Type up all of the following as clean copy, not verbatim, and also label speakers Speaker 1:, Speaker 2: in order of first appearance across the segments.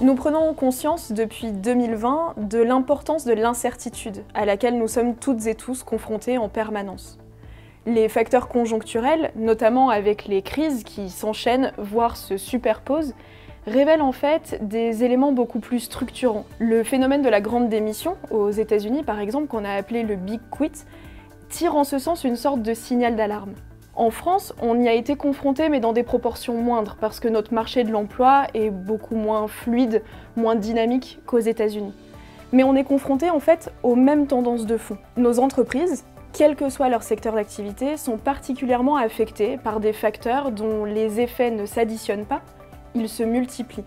Speaker 1: Nous prenons conscience depuis 2020 de l'importance de l'incertitude à laquelle nous sommes toutes et tous confrontés en permanence. Les facteurs conjoncturels, notamment avec les crises qui s'enchaînent, voire se superposent, révèlent en fait des éléments beaucoup plus structurants. Le phénomène de la grande démission, aux États-Unis par exemple, qu'on a appelé le Big Quit, tire en ce sens une sorte de signal d'alarme. En France, on y a été confronté, mais dans des proportions moindres, parce que notre marché de l'emploi est beaucoup moins fluide, moins dynamique qu'aux États-Unis. Mais on est confronté en fait aux mêmes tendances de fond. Nos entreprises, quel que soit leur secteur d'activité, sont particulièrement affectées par des facteurs dont les effets ne s'additionnent pas, ils se multiplient.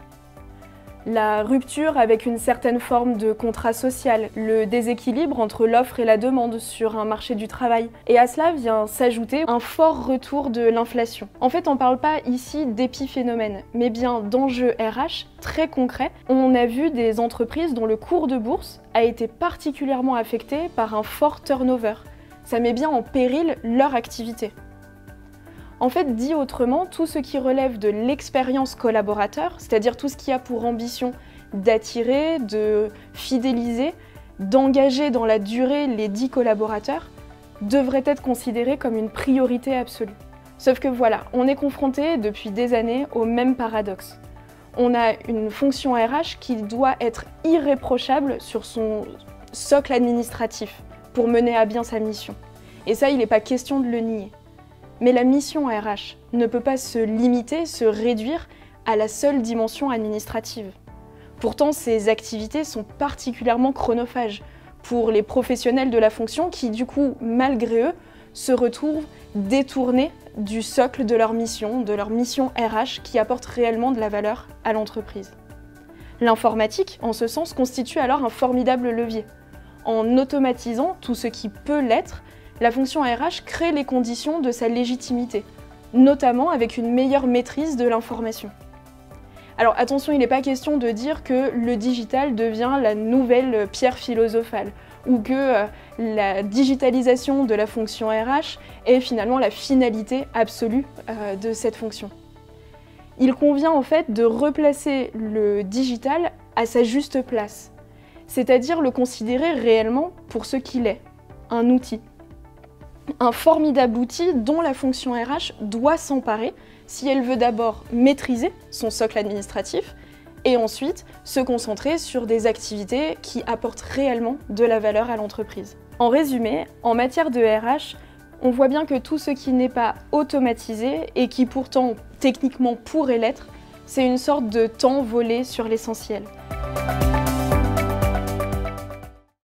Speaker 1: La rupture avec une certaine forme de contrat social, le déséquilibre entre l'offre et la demande sur un marché du travail. Et à cela vient s'ajouter un fort retour de l'inflation. En fait, on ne parle pas ici d'épiphénomènes, mais bien d'enjeux RH très concrets. On a vu des entreprises dont le cours de bourse a été particulièrement affecté par un fort turnover. Ça met bien en péril leur activité. En fait, dit autrement, tout ce qui relève de l'expérience collaborateur, c'est-à-dire tout ce qui a pour ambition d'attirer, de fidéliser, d'engager dans la durée les dits collaborateurs, devrait être considéré comme une priorité absolue. Sauf que voilà, on est confronté depuis des années au même paradoxe. On a une fonction RH qui doit être irréprochable sur son socle administratif pour mener à bien sa mission. Et ça, il n'est pas question de le nier. Mais la mission RH ne peut pas se limiter, se réduire à la seule dimension administrative. Pourtant, ces activités sont particulièrement chronophages pour les professionnels de la fonction qui, du coup, malgré eux, se retrouvent détournés du socle de leur mission RH qui apporte réellement de la valeur à l'entreprise. L'informatique, en ce sens, constitue alors un formidable levier. En automatisant tout ce qui peut l'être, la fonction RH crée les conditions de sa légitimité, notamment avec une meilleure maîtrise de l'information. Alors attention, il n'est pas question de dire que le digital devient la nouvelle pierre philosophale, ou que la digitalisation de la fonction RH est finalement la finalité absolue de cette fonction. Il convient en fait de replacer le digital à sa juste place, c'est-à-dire le considérer réellement pour ce qu'il est, un outil. Un formidable outil dont la fonction RH doit s'emparer si elle veut d'abord maîtriser son socle administratif et ensuite se concentrer sur des activités qui apportent réellement de la valeur à l'entreprise. En résumé, en matière de RH, on voit bien que tout ce qui n'est pas automatisé et qui pourtant techniquement pourrait l'être, c'est une sorte de temps volé sur l'essentiel.